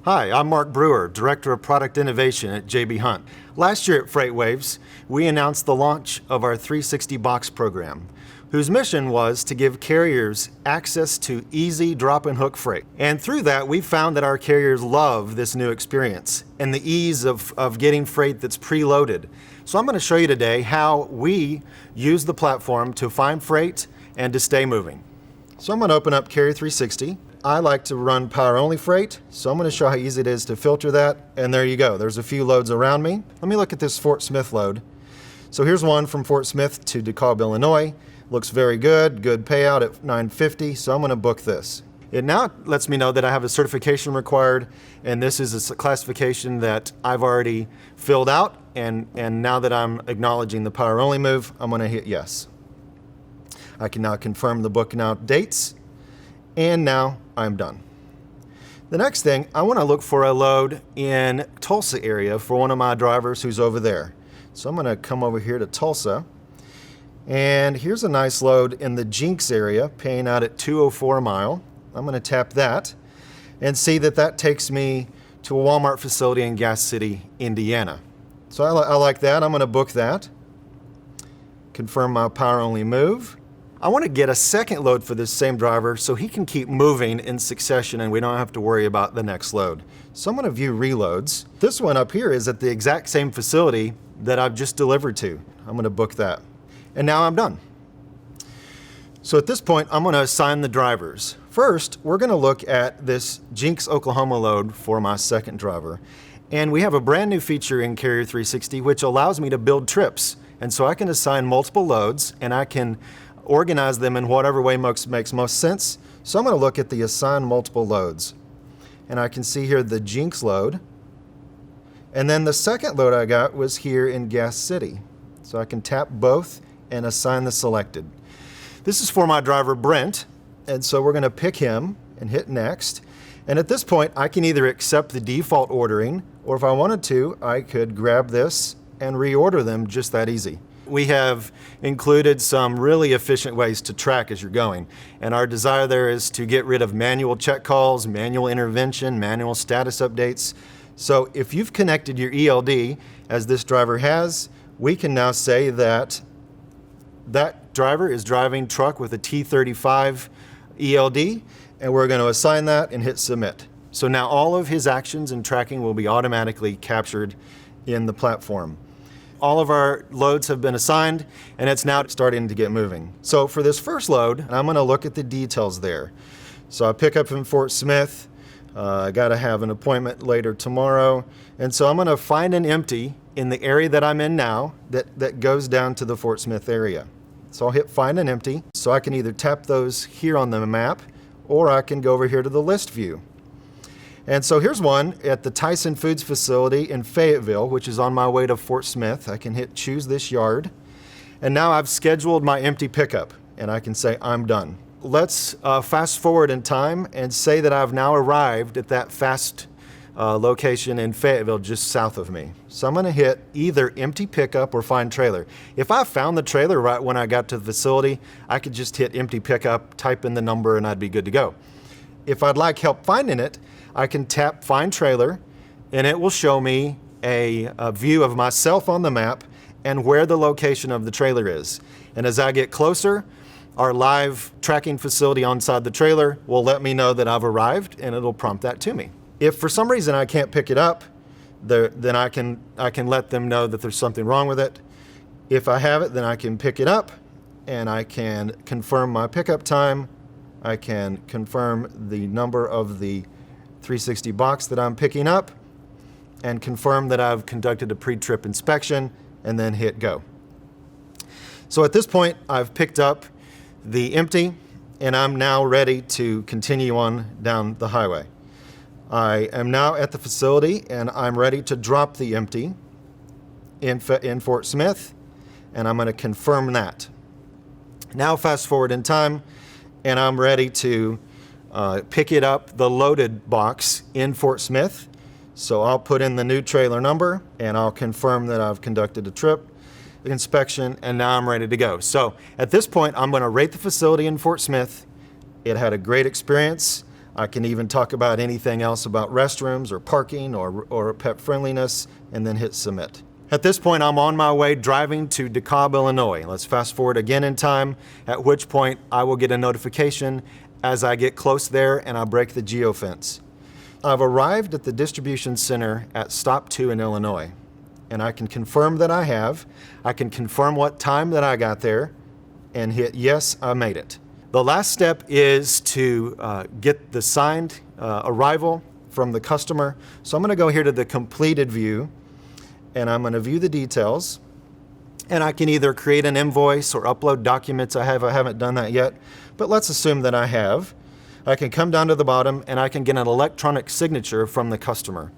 Hi, I'm Mark Brewer, Director of Product Innovation at JB Hunt. Last year at FreightWaves, we announced the launch of our 360 Box program, whose mission was to give carriers access to easy drop and hook freight. And through that, we found that our carriers love this new experience and the ease of getting freight that's preloaded. So I'm going to show you today how we use the platform to find freight and to stay moving. So I'm going to open up Carrier 360. I like to run power-only freight, so I'm going to show how easy it is to filter that, and there you go. There's a few loads around me. Let me look at this Fort Smith load. So here's one from Fort Smith to DeKalb, Illinois. Looks very good payout at $9.50, so I'm going to book this. It now lets me know that I have a certification required, and this is a classification that I've already filled out, and now that I'm acknowledging the power-only move, I'm going to hit yes. I can now confirm the booking out dates, and now I'm done. The next thing, I want to look for a load in Tulsa area for one of my drivers who's over there. So I'm going to come over here to Tulsa, and here's a nice load in the Jinx area, paying out at $2.04 a mile. I'm going to tap that and see that that takes me to a Walmart facility in Gas City, Indiana. So I like that. I'm going to book that. Confirm my power-only move. I want to get a second load for this same driver so he can keep moving in succession and we don't have to worry about the next load. So I'm going to view reloads. This one up here is at the exact same facility that I've just delivered to. I'm going to book that. And now I'm done. So at this point, I'm going to assign the drivers. First, we're going to look at this Jinx, Oklahoma load for my second driver. And we have a brand new feature in Carrier 360 which allows me to build trips. And so I can assign multiple loads and I can organize them in whatever way makes most sense. So I'm going to look at the assign multiple loads. And I can see here the Jinx load. And then the second load I got was here in Gas City. So I can tap both and assign the selected. This is for my driver Brent. And so we're going to pick him and hit next. And at this point, I can either accept the default ordering, or if I wanted to, I could grab this and reorder them just that easy. We have included some really efficient ways to track as you're going. And our desire there is to get rid of manual check calls, manual intervention, manual status updates. So if you've connected your ELD, as this driver has, we can now say that that driver is driving truck with a T35 ELD, and we're going to assign that and hit submit. So now all of his actions and tracking will be automatically captured in the platform. All of our loads have been assigned, and it's now starting to get moving. So for this first load, I'm going to look at the details there. So I pick up in Fort Smith. I got to have an appointment later tomorrow. And so I'm going to find an empty in the area that I'm in now that goes down to the Fort Smith area. So I'll hit find an empty. So I can either tap those here on the map, or I can go over here to the list view. And so here's one at the Tyson Foods facility in Fayetteville, which is on my way to Fort Smith. I can hit choose this yard. And now I've scheduled my empty pickup, and I can say I'm done. Let's fast forward in time and say that I've now arrived at that fast location in Fayetteville just south of me. So I'm going to hit either empty pickup or find trailer. If I found the trailer right when I got to the facility, I could just hit empty pickup, type in the number, and I'd be good to go. If I'd like help finding it, I can tap find trailer, and it will show me a view of myself on the map and where the location of the trailer is. And as I get closer, our live tracking facility onside the trailer will let me know that I've arrived, and it'll prompt that to me. If for some reason I can't pick it up, then I can let them know that there's something wrong with it. If I have it, then I can pick it up, and I can confirm my pickup time. I can confirm the number of the 360 box that I'm picking up, and confirm that I've conducted a pre-trip inspection, and then hit go. So at this point, I've picked up the empty, and I'm now ready to continue on down the highway. I am now at the facility, and I'm ready to drop the empty in Fort Smith, and I'm going to confirm that. Now fast forward in time, and I'm ready to pick it up, the loaded box in Fort Smith. So I'll put in the new trailer number, and I'll confirm that I've conducted a trip inspection, and now I'm ready to go. So at this point, I'm going to rate the facility in Fort Smith. It had a great experience. I can even talk about anything else about restrooms or parking or pet friendliness, and then hit submit. At this point, I'm on my way driving to DeKalb, Illinois. Let's fast forward again in time, at which point I will get a notification as I get close there and I break the geofence. I've arrived at the distribution center at stop 2 in Illinois, and I can confirm that I have. I can confirm what time that I got there and hit yes, I made it. The last step is to get the signed arrival from the customer. So I'm going to go here to the completed view, and I'm going to view the details. And I can either create an invoice or upload documents. I haven't done that yet, but let's assume that I have. I can come down to the bottom and I can get an electronic signature from the customer.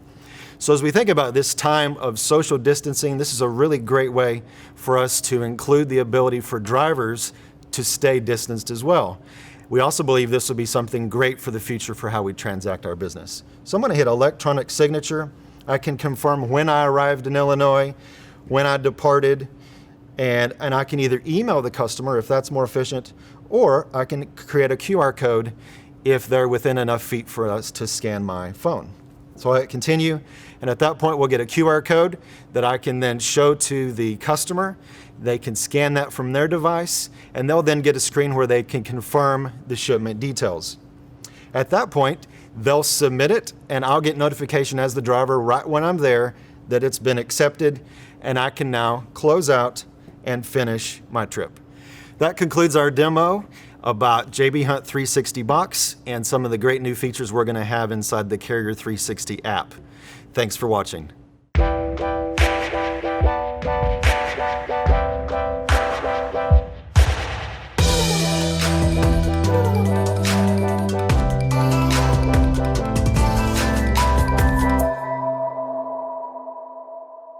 So as we think about this time of social distancing, this is a really great way for us to include the ability for drivers to stay distanced as well. We also believe this will be something great for the future for how we transact our business. So I'm going to hit electronic signature. I can confirm when I arrived in Illinois, when I departed, and I can either email the customer if that's more efficient, or I can create a QR code if they're within enough feet for us to scan my phone. So I hit continue, and at that point we'll get a QR code that I can then show to the customer. They can scan that from their device, and they'll then get a screen where they can confirm the shipment details. At that point, they'll submit it, and I'll get notification as the driver right when I'm there that it's been accepted, and I can now close out and finish my trip. That concludes our demo about JB Hunt 360 Box and some of the great new features we're going to have inside the Carrier 360 app. Thanks for watching.